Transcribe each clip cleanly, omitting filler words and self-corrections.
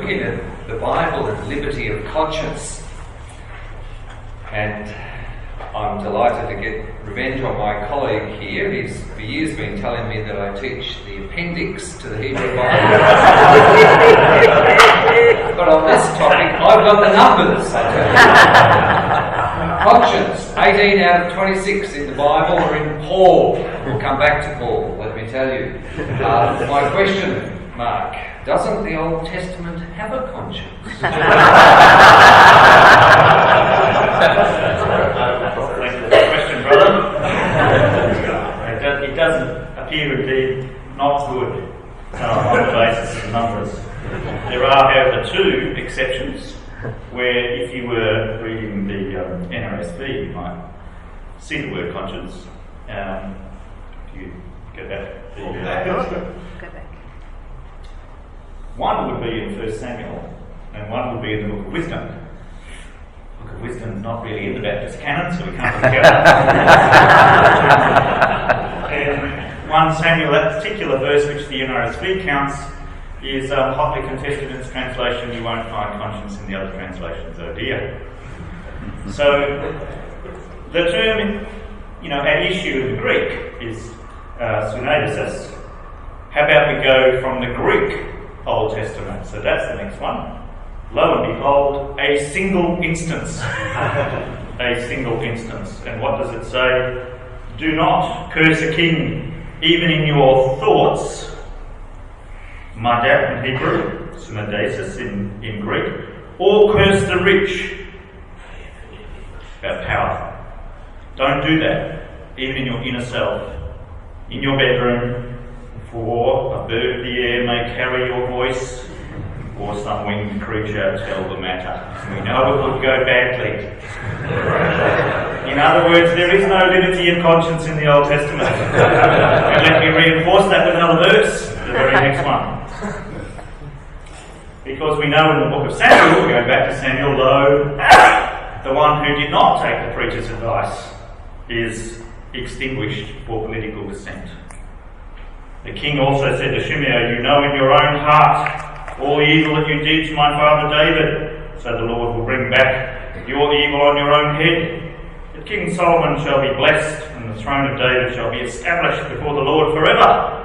looking at the Bible and liberty of conscience, and I'm delighted to get revenge on my colleague here. He's for years been telling me that I teach the appendix to the Hebrew Bible. But on this topic, I've got the numbers, I tell you. Conscience, 18 out of 26 in the Bible are in Paul. We'll come back to Paul, let me tell you. My question, Mark, doesn't the Old Testament have a conscience? Question, brother. It doesn't appear indeed not good on the basis of numbers. There are, however, two exceptions where, if you were reading the NRSV, you might see the word conscience. If you go back. Go back. One would be in 1 Samuel, and one would be in the Book of Wisdom. The Book of Wisdom is not really in the Baptist canon, so we can't put it together. And 1 Samuel, that particular verse which the NRSV counts, is hotly contested in its translation. You won't find conscience in the other translations, oh dear. So, the term, at issue in the Greek is sunaidesis. How about we go from the Greek Old Testament? So that's the next one. Lo and behold, a single instance. A single instance. And what does it say? Do not curse a king, even in your thoughts. Madat in Hebrew, sunaidesis in Greek, or curse the rich. About power. Don't do that, even in your inner self, in your bedroom, for a bird of the air may carry your voice, or some winged creature tell the matter. We know it would go badly. In other words, there is no liberty of conscience in the Old Testament. And let me reinforce that with another verse, the very next one. Because we know in the book of Samuel, going back to Samuel, lo, the one who did not take the preacher's advice is extinguished for political dissent. The king also said to Shimei, you know in your own heart all the evil that you did to my father David, so the Lord will bring back your evil on your own head. But King Solomon shall be blessed, and the throne of David shall be established before the Lord forever.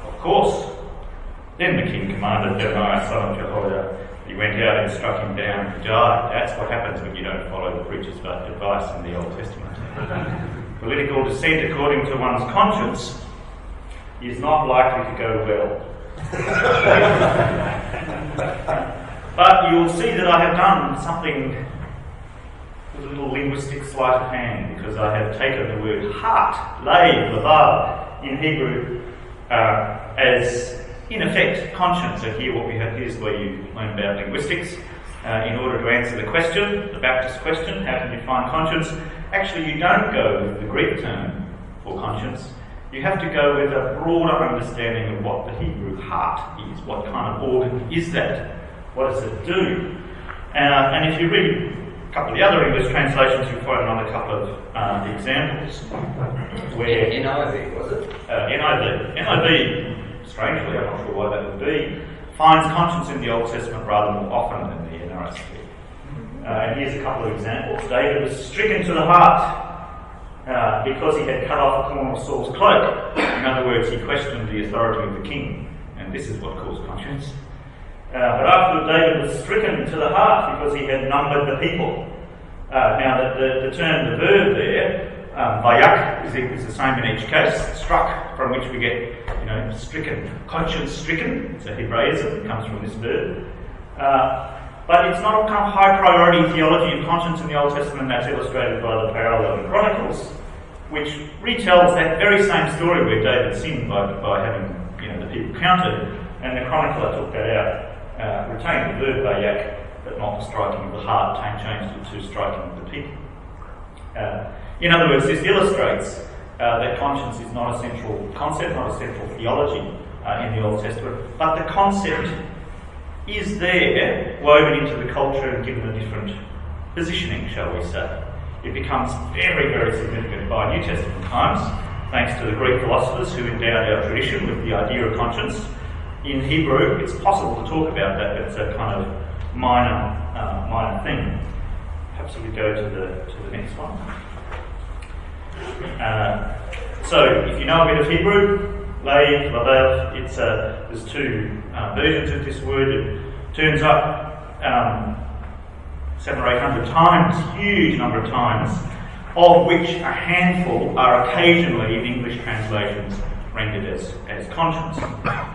Of course. Then the king commanded Benaiah, son of Jehoiada. He went out and struck him down and he died. That's what happens when you don't follow the preacher's advice in the Old Testament. Political dissent, according to one's conscience, is not likely to go well. But you'll see that I have done something with a little linguistic sleight of hand, because I have taken the word heart, lev, levav, in Hebrew, as in effect conscience. So here's where you learn about linguistics. In order to answer the question, the Baptist question, how can you find conscience? Actually, you don't go with the Greek term for conscience. You have to go with a broader understanding of what the Hebrew heart is. What kind of organ is that? What does it do? And if you read a couple of the other English translations, you'll find another couple of examples. Where NIV, was it? NIV, strangely, I'm not sure why that would be, finds conscience in the Old Testament rather more often than the NRSV. And here's a couple of examples. David was stricken to the heart because he had cut off a corner of Saul's cloak. In other words, he questioned the authority of the king, and this is what caused conscience. But afterward, David was stricken to the heart because he had numbered the people. Now, the term, the verb there, vayak, is the same in each case. Struck, from which we get, stricken, conscience stricken. It's a Hebraism. It comes from this verb. But it's not a kind of high priority theology of conscience in the Old Testament. That's illustrated by the parallel in Chronicles, which retells that very same story where David sinned by having the people counted, and the chronicler took that out, retained the verb vayak, but not the striking of the heart, changed it to striking of the people. In other words, this illustrates that conscience is not a central concept, not a central theology in the Old Testament, but the concept is there, woven into the culture and given a different positioning, shall we say. It becomes very, very significant by New Testament times, thanks to the Greek philosophers who endowed our tradition with the idea of conscience. in Hebrew. It's possible to talk about that, but it's a kind of minor thing. Perhaps we could go to the next one. So, if you know a bit of Hebrew, Lev, Lavel, there's two versions of this word. It turns up 700 or 800 times, huge number of times, of which a handful are occasionally in English translations rendered as conscience.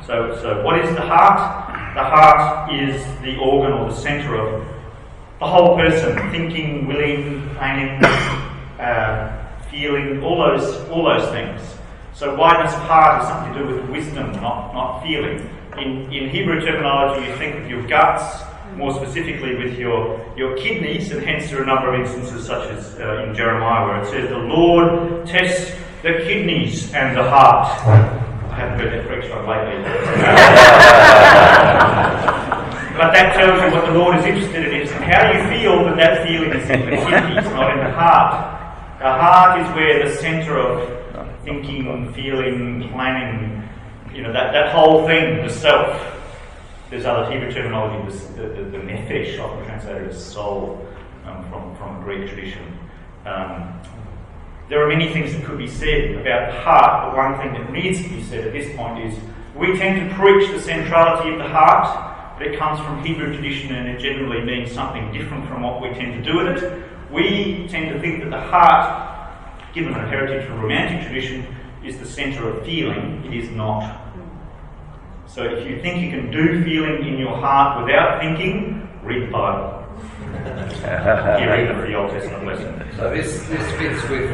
So what is the heart? The heart is the organ or the centre of the whole person, thinking, willing, planning, feeling, all those things. So wideness of heart is something to do with wisdom, not feeling. In Hebrew terminology, you think of your guts, more specifically with your kidneys, and hence there are a number of instances such as in Jeremiah where it says, "The Lord tests the kidneys and the heart." I haven't heard that preached on lately. But that tells you what the Lord is interested in, is how you feel, but that feeling is in the kidneys, not in the heart. The heart is where the centre of thinking, feeling, planning, that whole thing, the self. There's other Hebrew terminology, the nephesh, often translated as soul, from Greek tradition. There are many things that could be said about the heart, but one thing that needs to be said at this point is we tend to preach the centrality of the heart, but it comes from Hebrew tradition and it generally means something different from what we tend to do with it. We tend to think that the heart, given a heritage from Romantic tradition, is the centre of feeling. It is not. So if you think you can do feeling in your heart without thinking, read the Bible. Here even for the Old Testament lesson. So this fits with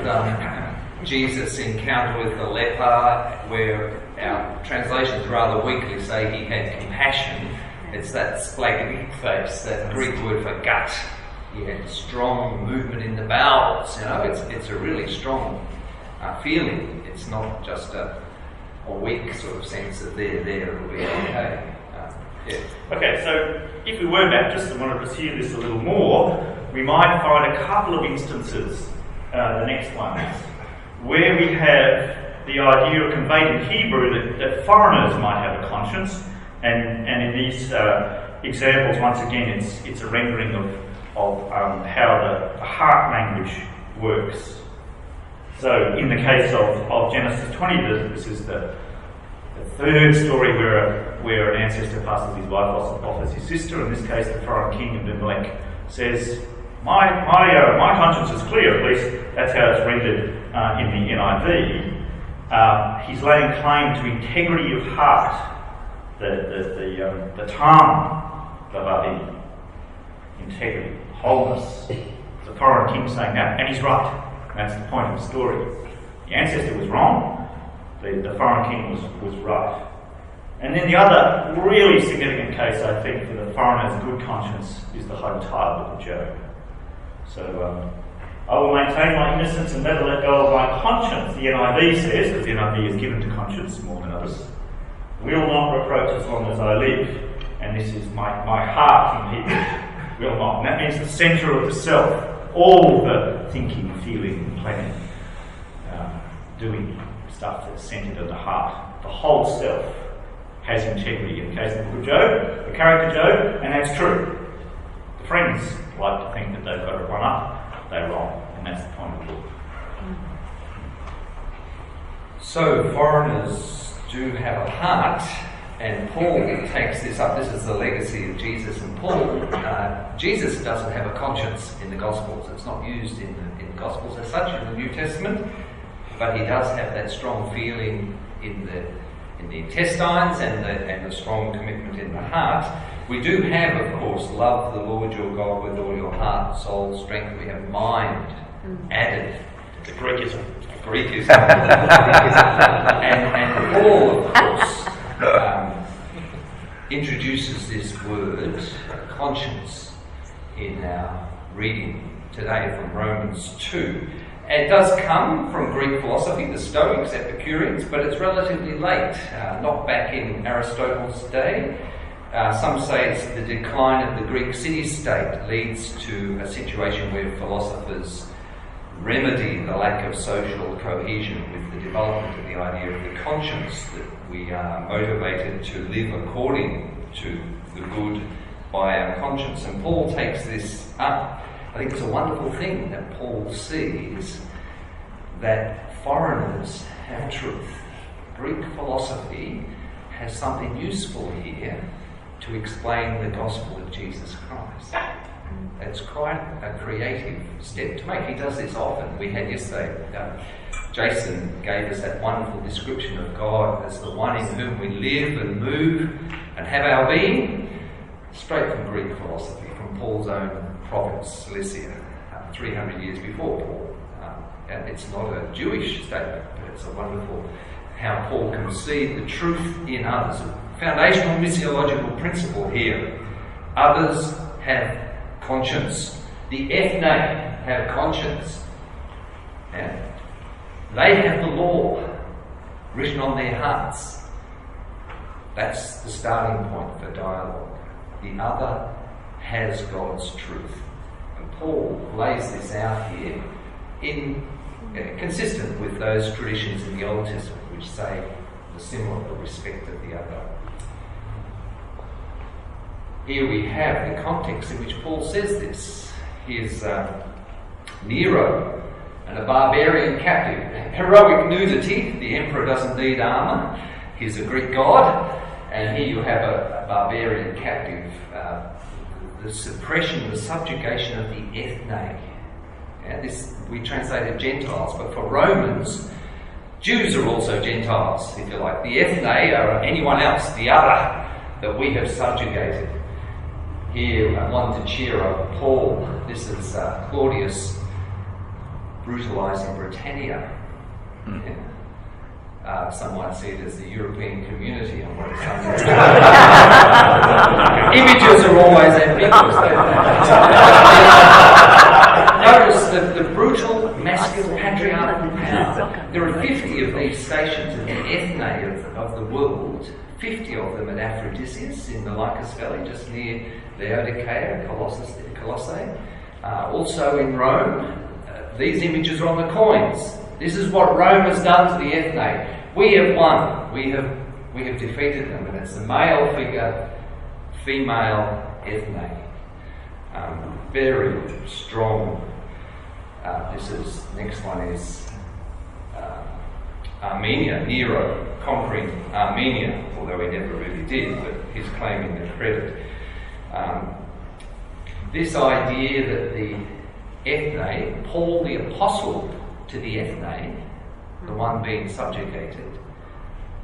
Jesus' encounter with the leper, where our translations rather weakly say he had compassion. It's that splagikthos, that Greek word for gut. He had strong movement in the bowels. It's a really strong feeling. It's not just a weak sort of sense that they're there, it'll be okay. Okay, so if we were Baptists and wanted to pursue this a little more, we might find a couple of instances, the next ones, where we have the idea conveyed in Hebrew that foreigners might have a conscience, and in these examples, once again, it's a rendering of how the heart language works. So in the case of Genesis 20, this is the third story where an ancestor passes his wife off as his sister. In this case, the foreign king of Abimelech says, my conscience is clear, at least that's how it's rendered in the NIV. He's laying claim to integrity of heart, the tam, the integrity, wholeness. The foreign king saying that, and he's right. That's the point of the story. The ancestor was wrong, the foreign king was right. And then the other really significant case, I think, for the foreigner's good conscience is the home tile book of Job. So, I will maintain my innocence and never let go of my conscience, the NIV says, because the NIV is given to conscience more than others. Will not reproach as long as I live. And this is my heart in Hebrew. Will not. And that means the centre of the self. All the thinking, feeling, planning, doing stuff that's centred in the heart. The whole self has integrity. In the case of the book of Job, the character Job, and that's true. The friends like to think that they've got it run up. They're wrong, and that's the point of the book. So foreigners do have a heart, and Paul takes this up. This is the legacy of Jesus and Paul. Jesus doesn't have a conscience in the Gospels. It's not used in the Gospels as such in the New Testament, but he does have that strong feeling in the intestines and the strong commitment in the heart. We do have, of course, love the Lord your God with all your heart, soul, strength. We have mind added. It's a Greekism. And Paul, of course, introduces this word, conscience, in our reading today from Romans 2. It does come from Greek philosophy, the Stoics, Epicureans, but it's relatively late, not back in Aristotle's day. Some say it's the decline of the Greek city-state leads to a situation where philosophers remedy the lack of social cohesion with the development of the idea of the conscience, that we are motivated to live according to the good by our conscience. And Paul takes this up. I think it's a wonderful thing that Paul sees that foreigners have truth. Greek philosophy has something useful here to explain the gospel of Jesus Christ. It's quite a creative step to make. He does this often. We had yesterday, Jason gave us that wonderful description of God as the one in whom we live and move and have our being, straight from Greek philosophy, from Paul's own province, Cilicia, 300 years before Paul. And it's not a Jewish statement, but it's a wonderful how Paul conceived the truth in others. A foundational missiological principle here. Others have conscience. The ethne have conscience. And they have the law written on their hearts. That's the starting point for dialogue. The other has God's truth. And Paul lays this out here in consistent with those traditions in the Old Testament which say the similar respect of the other. Here we have the context in which Paul says this. Here's Nero and a barbarian captive. Heroic nudity. The emperor doesn't need armour. He's a Greek god. And here you have a barbarian captive. The suppression, the subjugation of the ethne. This we translated Gentiles, but for Romans, Jews are also Gentiles, if you like. The ethne are anyone else, the other, that we have subjugated. Here, I want to cheer up Paul. This is Claudius brutalising Britannia. Some might see it as the European community and what it's Images are always ambiguous. Notice the brutal masculine patriarchal power. There are 50 of these stations in the ethne of the world, 50 of them at Aphrodisias in the Lycus Valley, just near Laodicea, Colossae. Also in Rome, these images are on the coins. This is what Rome has done to the ethne. We have won. We have defeated them, and it's the male figure, female ethne. Very strong. Next one is Armenia. Nero conquering Armenia, although he never really did, but he's claiming the credit. This idea that the ethne, Paul the apostle to the ethne, the one being subjugated,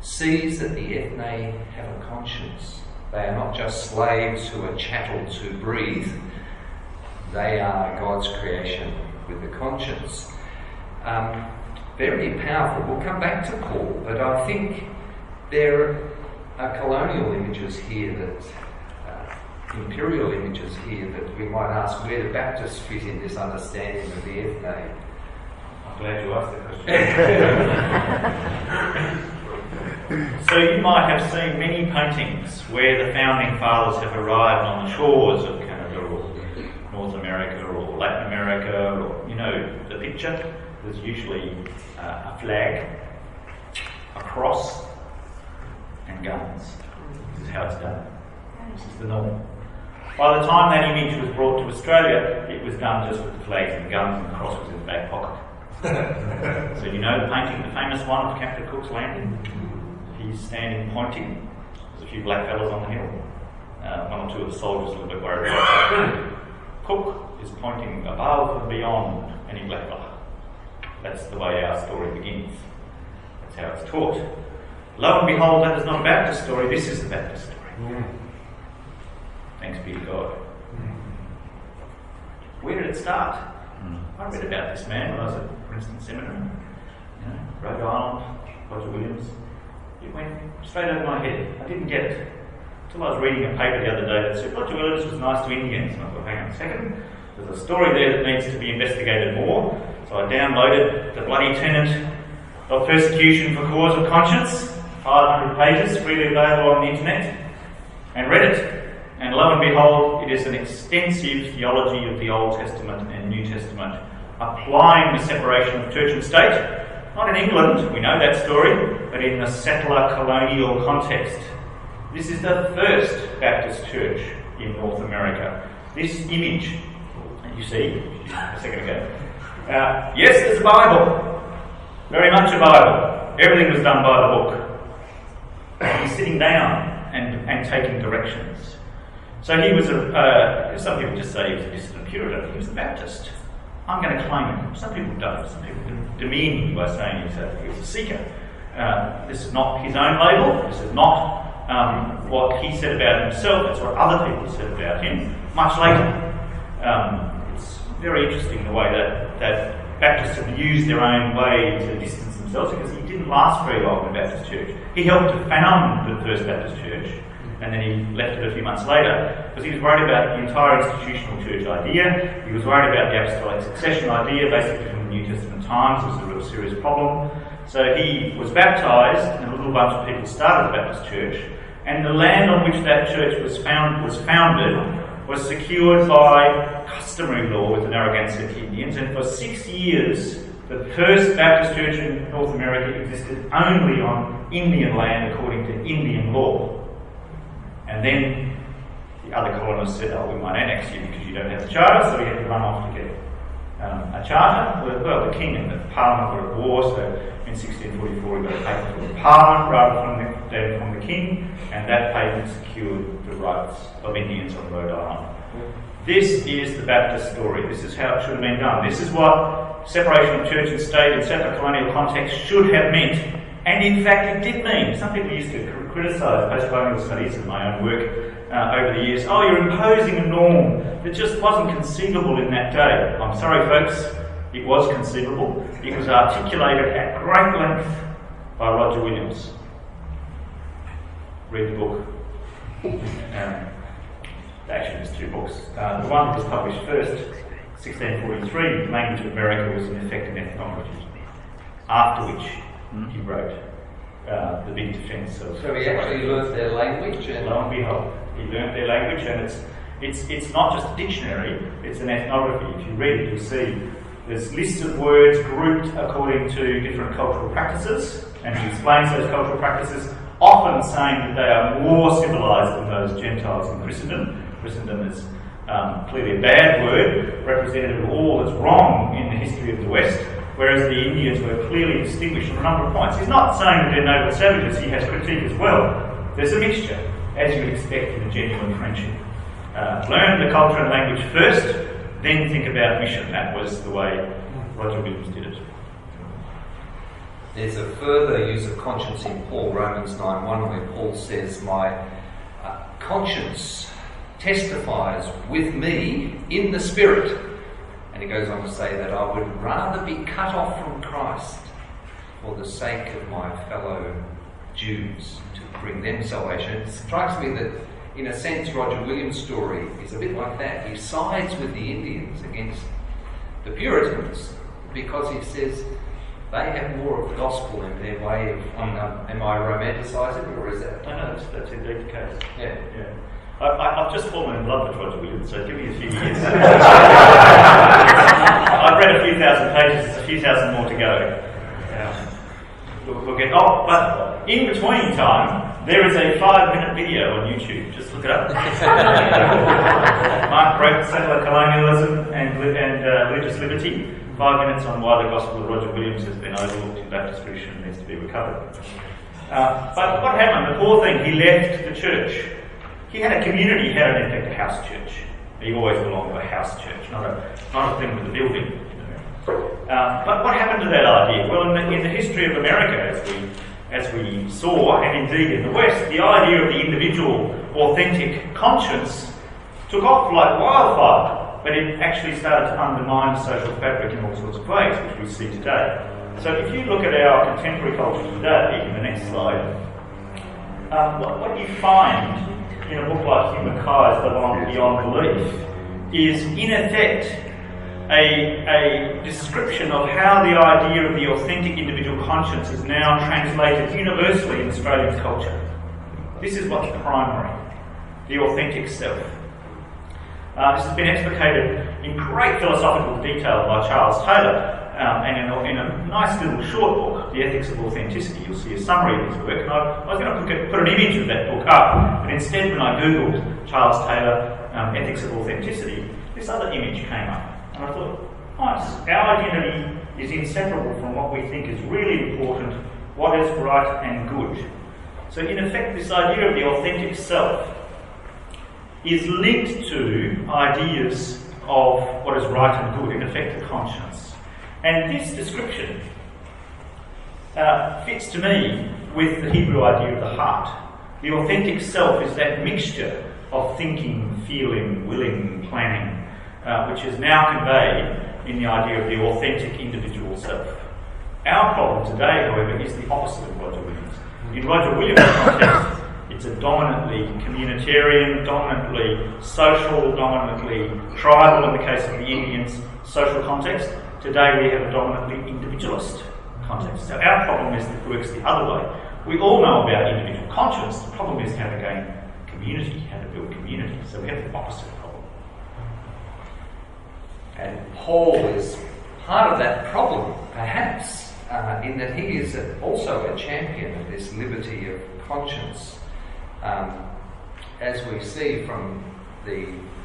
sees that the ethne have a conscience. They are not just slaves who are chattel to breathe. They are God's creation with a conscience. Very powerful. We'll come back to Paul, but I think there are colonial images here imperial images here that we might ask, where do Baptists fit in this understanding of the ethne? I'm glad you asked the question. So you might have seen many paintings where the founding fathers have arrived on the shores of Canada or North America or Latin America, or, you know, the picture. There's usually a flag, a cross, and guns. This is how it's done. This is the norm. By the time that image was brought to Australia, it was done just with the flags and guns, and the cross was in the back pocket. So you know the painting, the famous one of Captain Cook's Landing? He's standing pointing. There's a few black fellas on the hill. One or two of the soldiers a little bit worried about that. Cook is pointing above and beyond any black fella. That's the way our story begins. That's how it's taught. Lo and behold, that is not a Baptist story, this is the Baptist story. Thanks be to God. Where did it start? I read about this man when I was at Princeton Seminary. You know, Rhode Island, Roger Williams. It went straight over my head. I didn't get it. Until I was reading a paper the other day that said Roger Williams was nice to Indians. And I thought, hang on a second, there's a story there that needs to be investigated more. So I downloaded the bloody tenet of persecution for cause of conscience, 500 pages, freely available on the internet, and read it. And lo and behold, it is an extensive theology of the Old Testament and New Testament applying the separation of church and state, not in England, we know that story, but in the settler colonial context. This is the first Baptist church in North America. This image that you see a second ago. Yes, there's a Bible. Very much a Bible. Everything was done by the book. He's sitting down and taking directions. So he was some people just say he was a dissident Puritan. He was a Baptist. I'm going to claim him. Some people don't. Some people demean him by saying he was a seeker. This is not his own label. This is not what he said about himself. It's what other people said about him much later. It's very interesting the way that Baptists have used their own way to distance themselves, because he didn't last very long in the Baptist church. He helped to found the first Baptist church, and then he left it a few months later because he was worried about the entire institutional church idea. He was worried about the apostolic succession idea, basically from the New Testament times. It was a real serious problem. So he was baptised, and a little bunch of people started the Baptist church, and the land on which that church was founded was secured by customary law with the Narragansett Indians, and for 6 years the first Baptist church in North America existed only on Indian land according to Indian law. And then the other colonists said, we might annex you because you don't have a charter, so we had to run off to get a charter. Well, the king and the parliament were at war, so in 1644 we got a paper from the parliament rather than from the king, and that paper secured the rights of Indians on Rhode Island. This is the Baptist story. This is how it should have been done. This is what separation of church and state in settler colonial context should have meant. And in fact, it did mean. Some people used to criticise post-colonial studies in my own work over the years. You're imposing a norm that just wasn't conceivable in that day. I'm sorry, folks, it was conceivable. It was articulated at great length by Roger Williams. Read the book. Actually, there's two books. The one that was published first, 1643, The Language of America, was in effect an ethnology. After which he wrote the big defence of. So he actually learnt their language, and lo and behold, he learnt their language, and it's not just a dictionary; it's an ethnography. If you read it, you'll see there's lists of words grouped according to different cultural practices, and he explains those cultural practices, often saying that they are more civilised than those Gentiles in Christendom. Christendom is clearly a bad word, representative of all that's wrong in the history of the West, whereas the Indians were clearly distinguished on a number of points. He's not saying that they're noble savages, he has critique as well. There's a mixture, as you would expect in a genuine friendship. Learn the culture and language first, then think about mission. That was the way Roger Williams did it. There's a further use of conscience in Paul, Romans 9:1, where Paul says, my conscience testifies with me in the Spirit. And he goes on to say that I would rather be cut off from Christ for the sake of my fellow Jews, to bring them salvation. It strikes me that, in a sense, Roger Williams' story is a bit like that. He sides with the Indians against the Puritans because he says they have more of the gospel in their way of. Am I romanticising, or is that? No, that's indeed the case. Yeah. I've just fallen in love with Roger Williams, so give me a few years. I've read a few thousand pages, there's a few thousand more to go. We'll get. But in between time, there is a 5-minute video on YouTube. Just look it up. Mark wrote Settler Colonialism and Religious Liberty. 5 minutes on why the gospel of Roger Williams has been overlooked in Baptist tradition and needs to be recovered. But what happened? The poor thing, he left the church. He had a community, he had in effect a house church. He always belonged to a house church, not a thing with a building. But what happened to that idea? Well, in the history of America, as we saw, and indeed in the West, the idea of the individual, authentic conscience took off like wildfire, but it actually started to undermine the social fabric in all sorts of ways, which we see today. So if you look at our contemporary culture today, in the next slide, what you find in a book like Hugh Mackay's Beyond Belief is, in effect, a description of how the idea of the authentic individual conscience is now translated universally in Australian culture. This is what's primary, the authentic self. This has been explicated in great philosophical detail by Charles Taylor, and in a nice little short book, The Ethics of Authenticity. You'll see a summary of his work, and I was going to put an image of that book up, but instead when I googled Charles Taylor, Ethics of Authenticity, this other image came up, and I thought, nice, our identity is inseparable from what we think is really important, what is right and good. So in effect, this idea of the authentic self is linked to ideas of what is right and good, in effect the conscience. And this description fits to me with the Hebrew idea of the heart. The authentic self is that mixture of thinking, feeling, willing, planning, which is now conveyed in the idea of the authentic individual self. Our problem today, however, is the opposite of Roger Williams. In Roger Williams' context, it's a dominantly communitarian, dominantly social, dominantly tribal, in the case of the Indians, social context. Today we have a dominantly individualist context. So our problem is that it works the other way. We all know about individual conscience. The problem is how to gain community, how to build community. So we have the opposite problem. And Paul is part of that problem, perhaps, in that he is also a champion of this liberty of conscience. As we see from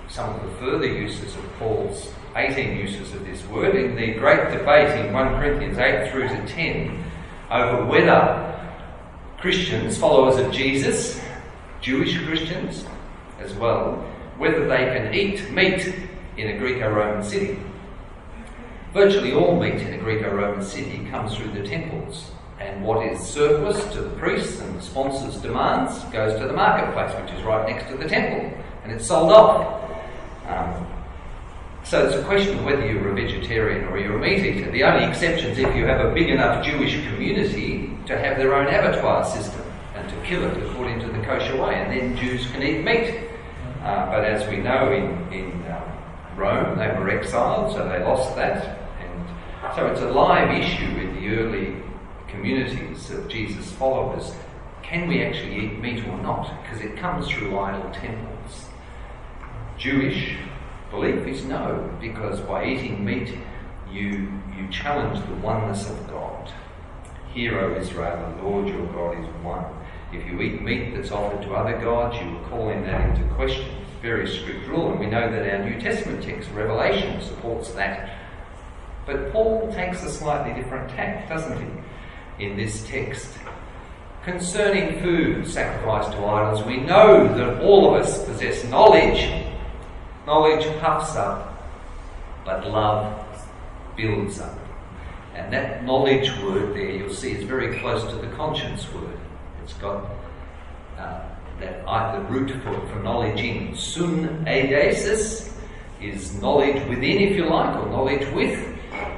some of the further uses of Paul's 18 uses of this word, in the great debate in 1 Corinthians 8 through to 10 over whether Christians, followers of Jesus, Jewish Christians as well, whether they can eat meat in a Greco-Roman city. Virtually all meat in a Greco-Roman city comes through the temples, and what is surplus to the priests and the sponsors' demands goes to the marketplace, which is right next to the temple, and it's sold off. So it's a question of whether you're a vegetarian or you're a meat eater. The only exception is if you have a big enough Jewish community to have their own abattoir system and to kill it according to the kosher way, and then Jews can eat meat. But as we know, in Rome, they were exiled, so they lost that. And so it's a live issue in the early communities of Jesus' followers. Can we actually eat meat or not? Because it comes through idol temples. Jewish belief is no, because by eating meat, you challenge the oneness of God. Hear, O Israel, the Lord your God is one. If you eat meat that's offered to other gods, you are calling that into question. It's a very strict rule, and we know that our New Testament text, Revelation, supports that. But Paul takes a slightly different tack, doesn't he, in this text. Concerning food sacrificed to idols, we know that all of us possess knowledge. Knowledge puffs up, but love builds up. And that knowledge word there, you'll see, is very close to the conscience word. It's got the root for knowledge in. Sun eidesis is knowledge within, if you like, or knowledge with.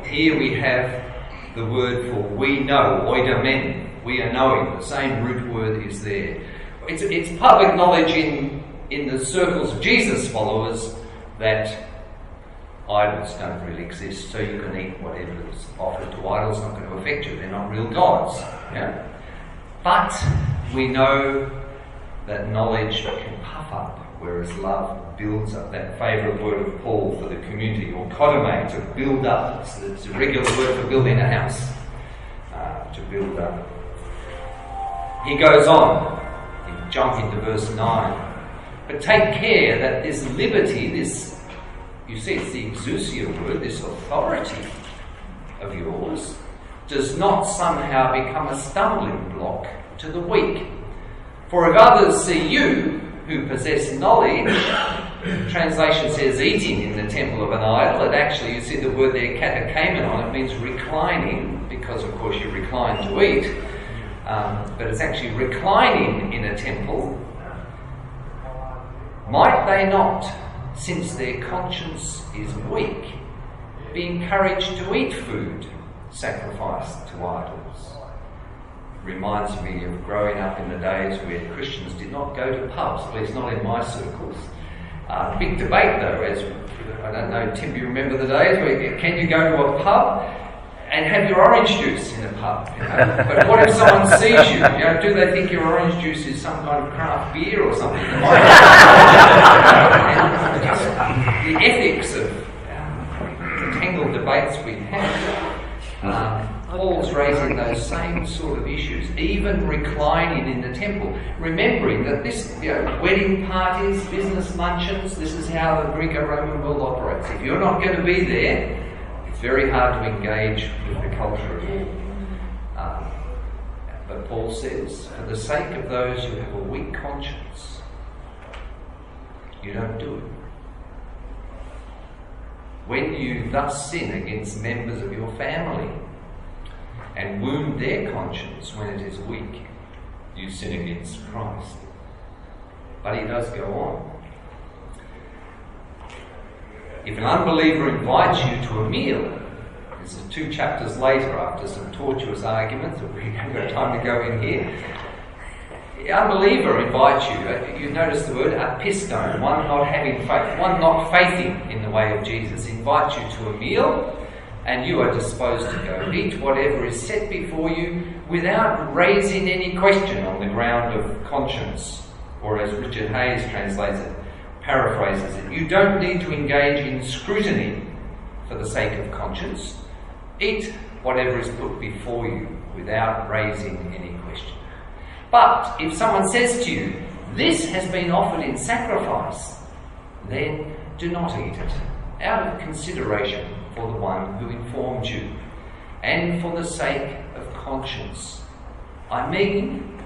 Here we have the word for we know, oidomen. We are knowing. The same root word is there. It's public knowledge in the circles of Jesus' followers that idols don't really exist, so you can eat whatever is offered to idols. It's not going to affect you. They're not real gods. Yeah? But we know that knowledge can puff up, whereas love builds up. That favourite word of Paul for the community, or kodome, to build up. It's a regular word for building a house, to build up. He goes on, jump into verse 9. But take care that this liberty, this, you see, it's the exousia word, this authority of yours, does not somehow become a stumbling block to the weak. For if others see you, who possess knowledge, translation says eating in the temple of an idol, it actually, you see the word there, katakamenon, it means reclining, because of course you recline to eat, but it's actually reclining in a temple. Might they not, since their conscience is weak, be encouraged to eat food sacrificed to idols? Reminds me of growing up in the days where Christians did not go to pubs, at least not in my circles. Big debate though, as I don't know, Tim, you remember the days where can you go to a pub and have your orange juice in a pub? You know? But what if someone sees you? You know, do they think your orange juice is some kind of craft beer or something? temple, remembering that this, wedding parties, business luncheons, this is how the Greco-Roman world operates. If you're not going to be there, it's very hard to engage with the culture of it. But Paul says, for the sake of those who have a weak conscience, you don't do it. When you thus sin against members of your family and wound their conscience when it is weak, you sin against Christ. But he does go on. If an unbeliever invites you to a meal, this is 2 chapters later after some tortuous arguments that we haven't got time to go in here. The unbeliever invites you, you notice the word apiston, one not having faith, one not faithing in the way of Jesus, invites you to a meal, and you are disposed to go eat whatever is set before you without raising any question on the ground of conscience, or as Richard Hayes translates it, paraphrases it. You don't need to engage in scrutiny for the sake of conscience. Eat whatever is put before you without raising any question. But if someone says to you, this has been offered in sacrifice, then do not eat it, out of consideration for the one who informed you, and for the sake of conscience. I mean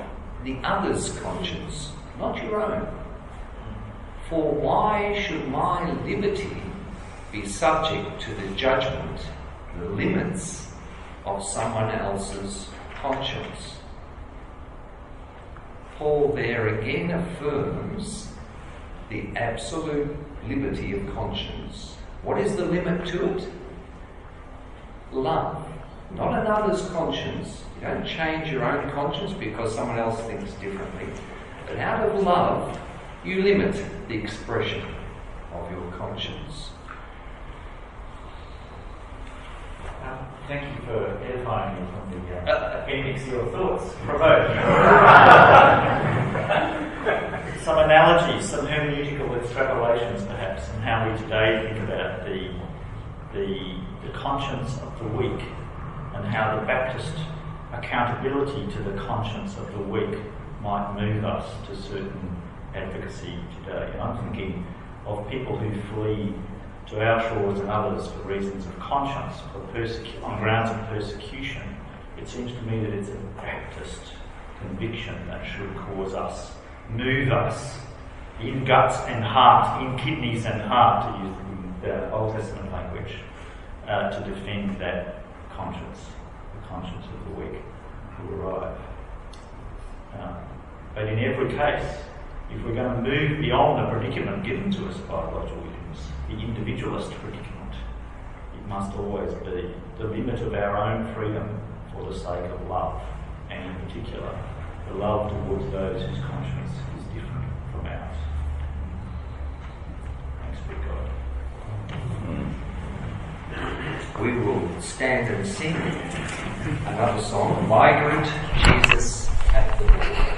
the other's conscience, not your own. For why should my liberty be subject to the judgment, the limits of someone else's conscience? Paul there again affirms the absolute liberty of conscience. What is the limit to it? Love. Not another's conscience. You don't change your own conscience because someone else thinks differently. But out of love, you limit the expression of your conscience. Thank you for edifying me from the appendix of your thoughts. Provoke. Some analogies, some hermeneutical extrapolations perhaps, on how we today think about the conscience of the weak, and how the Baptist accountability to the conscience of the weak might move us to certain advocacy today. And I'm thinking of people who flee to our shores and others for reasons of conscience, on grounds of persecution. It seems to me that it's a Baptist conviction that should cause us, move us, in guts and heart, in kidneys and heart, to use the Old Testament language, to defend that conscience, the conscience of the weak who arrive. But in every case, if we're going to move beyond the predicament given to us by Roger Williams, the individualist predicament, it must always be the limit of our own freedom for the sake of love, and in particular, the love towards those whose conscience is different from ours. Thanks be God. We will stand and sing another song, Migrant Jesus at the Door.